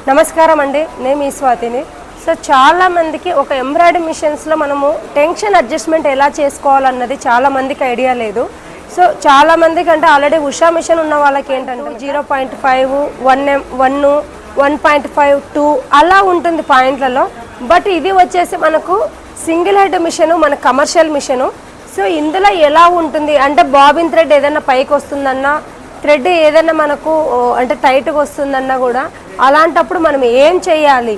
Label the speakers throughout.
Speaker 1: నమస్కారం అండి, నేను మీ స్వాతిని. సో చాలా మందికి ఒక ఎంబ్రాయిడరీ మిషన్స్లో మనము టెన్షన్ అడ్జస్ట్మెంట్ ఎలా చేసుకోవాలన్నది చాలా మందికి ఐడియా లేదు. సో చాలా మందికి అంటే ఆల్రెడీ ఉషా మిషన్ ఉన్న వాళ్ళకి ఏంటంటే 0.5, 1 1.5, 2 అలా ఉంటుంది పాయింట్లలో. బట్ ఇది వచ్చేసి మనకు సింగిల్ హెడ్ మిషను, మన కమర్షియల్ మిషను. సో ఇందులో ఎలా ఉంటుంది అంటే బాబిన్ థ్రెడ్ ఏదైనా పైకి వస్తుందన్నా, థ్రెడ్ ఏదైనా మనకు అంటే టైట్గా వస్తుందన్నా కూడా అలాంటప్పుడు మనం ఏం చేయాలి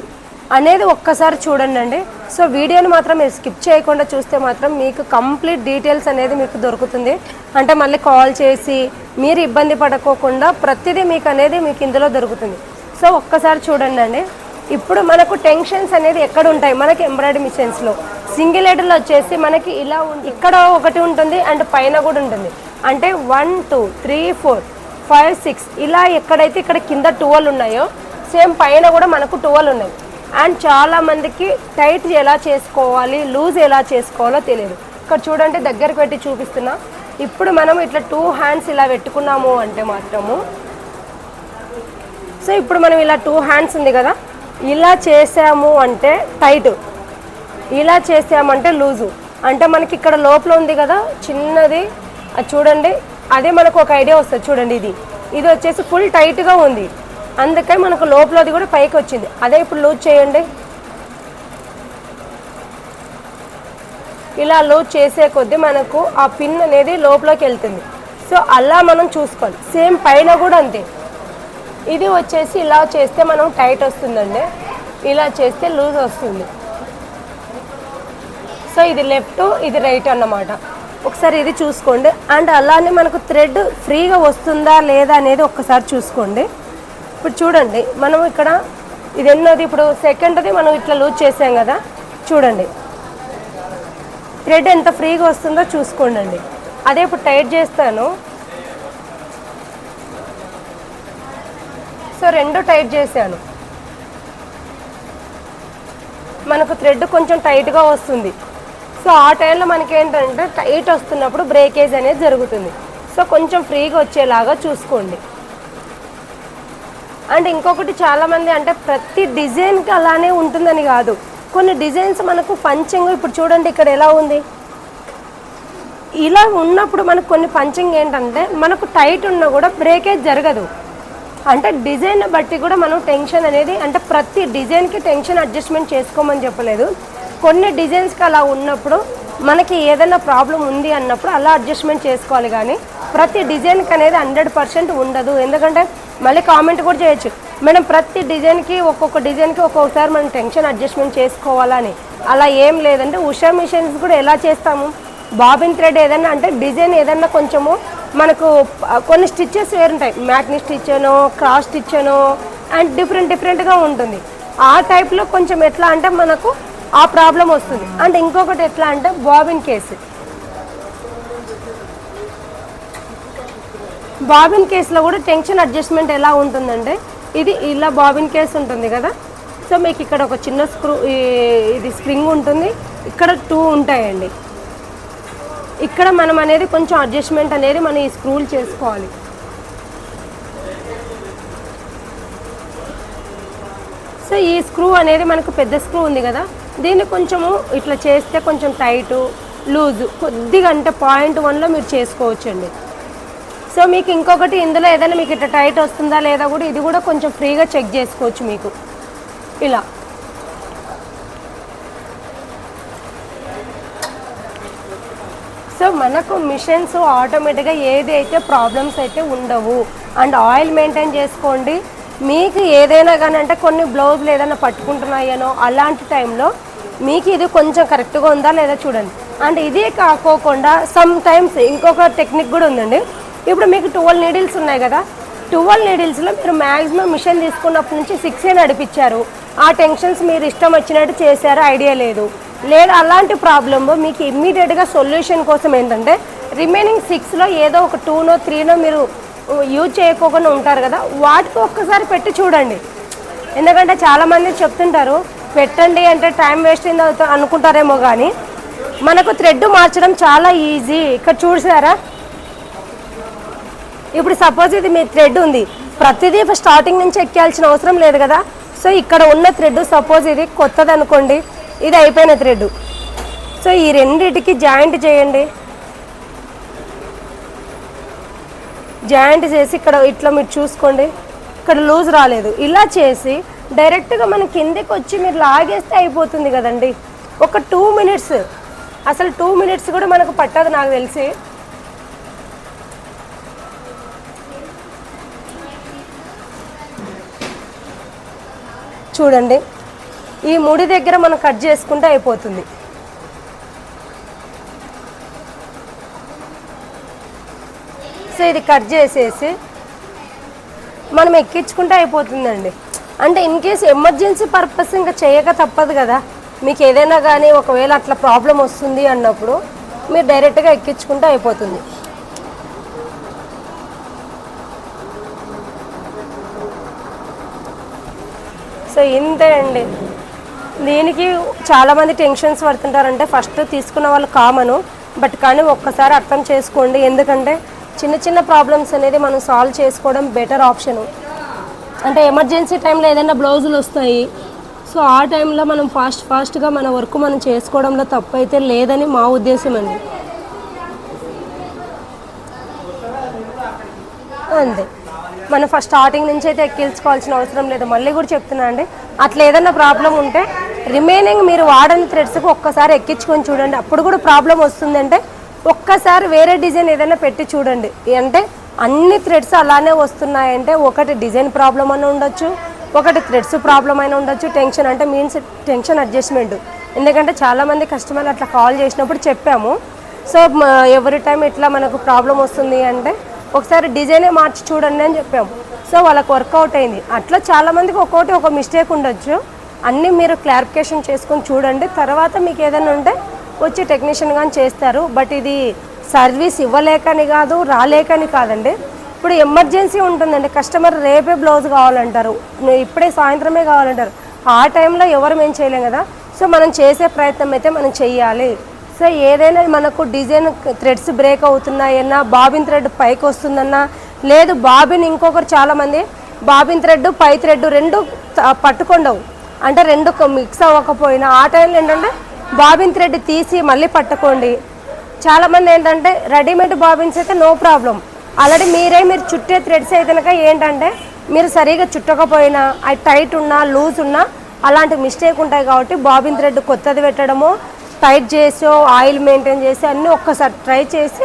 Speaker 1: అనేది ఒక్కసారి చూడండి అండి. సో వీడియోని మాత్రం మీరు స్కిప్ చేయకుండా చూస్తే మాత్రం మీకు కంప్లీట్ డీటెయిల్స్ అనేది మీకు దొరుకుతుంది. అంటే మళ్ళీ కాల్ చేసి మీరు ఇబ్బంది పడుకోకుండా ప్రతిదీ మీకు ఇందులో దొరుకుతుంది. సో ఒక్కసారి చూడండి అండి. ఇప్పుడు మనకు టెన్షన్స్ అనేది ఎక్కడ ఉంటాయి మనకి ఎంబ్రాయిడరీ మిషన్స్లో. సింగిల్ హెడ్లో వచ్చేసి మనకి ఇలా ఇక్కడ ఒకటి ఉంటుంది అండ్ పైన కూడా ఉంటుంది. అంటే 1 2 3 4 5 6 ఇలా ఎక్కడైతే ఇక్కడ కింద 12 ఉన్నాయో సేమ్ పైన కూడా మనకు 12 ఉన్నాయి. అండ్ చాలామందికి టైట్ ఎలా చేసుకోవాలి, లూజ్ ఎలా చేసుకోవాలో తెలియదు. ఇక్కడ చూడండి, దగ్గరికి పెట్టి చూపిస్తున్నా. ఇప్పుడు మనం ఇట్లా 2 హ్యాండ్స్ ఇలా పెట్టుకున్నాము అంటే మాత్రము, సో ఇప్పుడు మనం ఇలా 2 హ్యాండ్స్ ఉంది కదా, ఇలా చేసాము అంటే టైట్, ఇలా చేసామంటే లూజు. అంటే మనకి ఇక్కడ లోపల ఉంది కదా చిన్నది, అది చూడండి, అదే మనకు ఒక ఐడియా వస్తుంది. చూడండి, ఇది వచ్చేసి ఫుల్ టైట్గా ఉంది, అందుకని మనకు లోపలది కూడా పైకి వచ్చింది. అదే ఇప్పుడు లూజ్ చేయండి. ఇలా లూజ్ చేసే కొద్దీ మనకు ఆ పిన్ అనేది లోపలికి వెళ్తుంది. సో అలా మనం చూసుకోవాలి. సేమ్ పైన కూడా అంతే. ఇది వచ్చేసి ఇలా చేస్తే మనం టైట్ వస్తుందండి, ఇలా చేస్తే లూజ్ వస్తుంది. సో ఇది లెఫ్ట్, ఇది రైట్ అన్నమాట. ఒకసారి ఇది చూసుకోండి. అండ్ అలానే మనకు థ్రెడ్ ఫ్రీగా వస్తుందా లేదా అనేది ఒక్కసారి చూసుకోండి. ఇప్పుడు చూడండి, మనం ఇక్కడ ఇది ఎన్నోది, ఇప్పుడు సెకండ్ది మనం ఇట్లా లూజ్ చేసాం కదా, చూడండి థ్రెడ్ ఎంత ఫ్రీగా వస్తుందో చూసుకోండి. అదే ఇప్పుడు టైట్ చేస్తాను. సో 2 టైట్ చేశాను, మనకు థ్రెడ్ కొంచెం టైట్గా వస్తుంది. సో ఆ టైంలో మనకి ఏంటంటే టైట్ వస్తున్నప్పుడు బ్రేకేజ్ అనేది జరుగుతుంది. సో కొంచెం ఫ్రీగా వచ్చేలాగా చూసుకోండి. అండ్ ఇంకొకటి, చాలామంది అంటే ప్రతి డిజైన్కి అలానే ఉంటుందని కాదు, కొన్ని డిజైన్స్ మనకు పంచింగ్, ఇప్పుడు చూడండి ఇక్కడ ఎలా ఉంది, ఇలా ఉన్నప్పుడు మనకు కొన్ని పంచింగ్ ఏంటంటే మనకు టైట్ ఉన్నా కూడా బ్రేకేజ్ జరగదు. అంటే డిజైన్ బట్టి కూడా మనం టెన్షన్ అనేది, అంటే ప్రతి డిజైన్కి టెన్షన్ అడ్జస్ట్మెంట్ చేసుకోమని చెప్పలేదు. కొన్ని డిజైన్స్కి అలా ఉన్నప్పుడు మనకి ఏదైనా ప్రాబ్లం ఉంది అన్నప్పుడు అలా అడ్జస్ట్మెంట్ చేసుకోవాలి. కానీ ప్రతి డిజైన్కి అనేది 100% ఉండదు. ఎందుకంటే మళ్ళీ కామెంట్ కూడా చేయొచ్చు, మేడం ప్రతి డిజైన్కి ఒక్కొక్క డిజైన్కి ఒక్కొక్కసారి మనం టెన్షన్ అడ్జస్ట్మెంట్ చేసుకోవాలని. అలా ఏం లేదంటే ఉషా మిషన్స్ కూడా ఎలా చేస్తాము, బాబిన్ థ్రెడ్ ఏదైనా అంటే డిజైన్ ఏదైనా కొంచెము మనకు కొన్ని స్టిచ్చెస్ వేరుంటాయి, మ్యాక్ని స్టిచ్ అనో, క్రాస్ స్టిచ్ అనో, అండ్ డిఫరెంట్గా ఉంటుంది. ఆ టైప్లో కొంచెం ఎట్లా అంటే మనకు ఆ ప్రాబ్లం వస్తుంది. అండ్ ఇంకొకటి ఎట్లా అంటే బాబిన్ కేసు, బాబిన్ కేసులో కూడా టెన్షన్ అడ్జస్ట్మెంట్ ఎలా ఉంటుందంటే, ఇది ఇలా బాబిన్ కేసు ఉంటుంది కదా. సో మీకు ఇక్కడ ఒక చిన్న స్క్రూ, ఇది స్ప్రింగ్ ఉంటుంది, ఇక్కడ 2 ఉంటాయండి. ఇక్కడ మనం అనేది కొంచెం అడ్జస్ట్మెంట్ అనేది మనం ఈ స్క్రూలు చేసుకోవాలి. సో ఈ స్క్రూ అనేది మనకు పెద్ద స్క్రూ ఉంది కదా, దీన్ని కొంచెము ఇట్లా చేస్తే కొంచెం టైటు లూజు కొద్దిగా అంటే 0.1లో మీరు చేసుకోవచ్చండి. సో మీకు ఇంకొకటి, ఇందులో ఏదైనా మీకు ఇట్లా టైట్ వస్తుందా లేదా కూడా ఇది కూడా కొంచెం ఫ్రీగా చెక్ చేసుకోవచ్చు మీకు ఇలా. సో మనకు మిషన్స్ ఆటోమేటిక్గా ఏది అయితే ప్రాబ్లమ్స్ అయితే ఉండవు. అండ్ ఆయిల్ మెయింటైన్ చేసుకోండి. మీకు ఏదైనా కానీ అంటే కొన్ని బ్లౌజులు ఏదైనా పట్టుకుంటున్నాయనో అలాంటి టైంలో మీకు ఇది కొంచెం కరెక్ట్గా ఉందా లేదా చూడండి. అండ్ ఇదే కాకోకుండా సమ్ టైమ్స్ ఇంకొక టెక్నిక్ కూడా ఉందండి. ఇప్పుడు మీకు 12 నీడిల్స్ ఉన్నాయి కదా, 12 నీడిల్స్లో మీరు మ్యాక్సిమం మిషన్ తీసుకున్నప్పటి నుంచి 6 నడిపించారు, ఆ టెన్షన్స్ మీరు ఇష్టం వచ్చినట్టు చేశారు, ఐడియా లేదు లేదా అలాంటి ప్రాబ్లమ్ మీకు ఇమ్మీడియట్గా సొల్యూషన్ కోసం ఏంటంటే రిమైనింగ్ 6లో ఏదో ఒక 2నో 3నో మీరు యూజ్ చేయకోకుండా ఉంటారు కదా, వాటికి ఒక్కసారి పెట్టి చూడండి. ఎందుకంటే చాలామంది చెప్తుంటారు పెట్టండి అంటే టైం వేస్ట్ అయింది అనుకుంటారేమో, కానీ మనకు థ్రెడ్ మార్చడం చాలా ఈజీ. ఇక్కడ చూసారా, ఇప్పుడు సపోజ్ ఇది మీ థ్రెడ్ ఉంది, ప్రతిదీ స్టార్టింగ్ నుంచి ఎక్కాల్సిన అవసరం లేదు కదా. సో ఇక్కడ ఉన్న థ్రెడ్ సపోజ్ ఇది కొత్తది అనుకోండి, ఇది అయిపోయిన థ్రెడ్. సో ఈ రెండిటికి జాయింట్ చేయండి. జాయింట్ చేసి ఇక్కడ ఇట్లా మీరు చూసుకోండి, ఇక్కడ లూజ్ రాలేదు. ఇలా చేసి డైరెక్ట్గా మన కిందకి వచ్చి మీరు లాగేస్తే అయిపోతుంది కదండి. ఒక 2 మినిట్స్, అసలు 2 మినిట్స్ కూడా మనకు పట్టదు నాకు తెలిసి. చూడండి, ఈ ముడి దగ్గర మనం కట్ చేసుకుంటే అయిపోతుంది. సో ఇది కట్ చేసేసి మనం ఎక్కించుకుంటే అయిపోతుందండి. అంటే ఇన్ కేస్ ఎమర్జెన్సీ పర్పస్ ఇంకా చేయక తప్పదు కదా. మీకు ఏదైనా కానీ ఒకవేళ అట్లా ప్రాబ్లం వస్తుంది అన్నప్పుడు మీరు డైరెక్ట్గా ఎక్కించుకుంటే అయిపోతుంది. సో ఇంతే అండి. దీనికి చాలామంది టెన్షన్స్ పడుతుంటారంటే ఫస్ట్ తీసుకున్న వాళ్ళు కామను, బట్ కానీ ఒక్కసారి అర్థం చేసుకోండి. ఎందుకంటే చిన్న చిన్న ప్రాబ్లమ్స్ అనేది మనం సాల్వ్ చేసుకోవడం బెటర్ ఆప్షను. అంటే ఎమర్జెన్సీ టైంలో ఏదైనా బ్లౌజులు వస్తాయి, సో ఆ టైంలో మనం ఫాస్ట్గా మన వర్క్ మనం చేసుకోవడంలో తప్పు అయితే లేదని మా ఉద్దేశం అండి. అంతే, మనం ఫస్ట్ స్టార్టింగ్ నుంచి అయితే ఎక్కించుకోవాల్సిన అవసరం లేదు. మళ్ళీ కూడా చెప్తున్నా అండి, అట్లా ఏదైనా ప్రాబ్లం ఉంటే రిమైనింగ్ మీరు వాడని థ్రెడ్స్కి ఒక్కసారి ఎక్కించుకొని చూడండి. అప్పుడు కూడా ప్రాబ్లం వస్తుందంటే ఒక్కసారి వేరే డిజైన్ ఏదైనా పెట్టి చూడండి. అంటే అన్ని థ్రెడ్స్ అలానే వస్తున్నాయంటే ఒకటి డిజైన్ ప్రాబ్లం అని ఉండొచ్చు, ఒకటి థ్రెడ్స్ ప్రాబ్లం అయినా ఉండొచ్చు. టెన్షన్ అంటే మీన్స్ టెన్షన్ అడ్జస్ట్మెంట్. ఎందుకంటే చాలామంది కస్టమర్లు అట్లా కాల్ చేసినప్పుడు చెప్పాము. సో ఎవ్రీ టైం ఇట్లా మనకు ప్రాబ్లం వస్తుంది అంటే ఒకసారి డిజైనే మార్చి చూడండి అని చెప్పాము. సో వాళ్ళకి వర్కౌట్ అయింది. అట్లా చాలామందికి ఒక్కొక్కటి ఒక మిస్టేక్ ఉండొచ్చు. అన్నీ మీరు క్లారిఫికేషన్ చేసుకొని చూడండి. తర్వాత మీకు ఏదైనా ఉంటే వచ్చి టెక్నీషియన్ కానీ చేస్తారు. బట్ ఇది సర్వీస్ ఇవ్వలేకని కాదు, రాలేకని కాదండి. ఇప్పుడు ఎమర్జెన్సీ ఉంటుందండి, కస్టమర్ రేపే బ్లౌజ్ కావాలంటారు, ఇప్పుడే సాయంత్రమే కావాలంటారు. ఆ టైంలో ఎవరు మేము చేయలేం కదా. సో మనం చేసే ప్రయత్నం అయితే మనం చెయ్యాలి. సో ఏదైనా మనకు డిజైన్ థ్రెడ్స్ బ్రేక్ అవుతున్నాయన్నా, బాబిన్ థ్రెడ్ పైకి వస్తుందన్నా, లేదు బాబిన్ ఇంకొకరు చాలామంది బాబిన్ థ్రెడ్ పై థ్రెడ్ రెండు పట్టుకుండవు, అంటే రెండు మిక్స్ అవ్వకపోయినా ఆ టైంలో ఏంటంటే బాబిన్ థ్రెడ్ తీసి మళ్ళీ పట్టుకోండి. చాలామంది ఏంటంటే రెడీమేడ్ బాబిన్స్ అయితే నో ప్రాబ్లం, ఆల్రెడీ మీరు చుట్టే థ్రెడ్స్ అయితే కనుక ఏంటంటే మీరు సరిగా చుట్టకపోయినా అది టైట్ ఉన్నా లూజ్ ఉన్నా అలాంటి మిస్టేక్ ఉంటాయి. కాబట్టి బాబిన్ థ్రెడ్ కొత్తది పెట్టడము, టైట్ చేసి ఆయిల్ మెయింటైన్ చేసి అన్నీ ఒక్కసారి ట్రై చేసి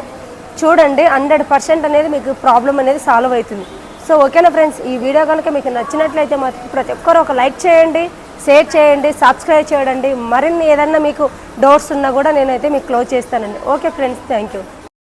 Speaker 1: చూడండి. 100% అనేది మీకు ప్రాబ్లం అనేది సాల్వ్ అవుతుంది. సో ఓకేనా ఫ్రెండ్స్, ఈ వీడియో కనుక మీకు నచ్చినట్లయితే మాత్రం ప్రతి ఒక్కరు ఒక లైక్ చేయండి, షేర్ చేయండి, సబ్స్క్రైబ్ చేయండి. మరిన్ని ఏదన్నా మీకు డౌట్స్ ఉన్నా కూడా నేనైతే మీకు క్లోజ్ చేస్తానండి. Okay friends, thank you.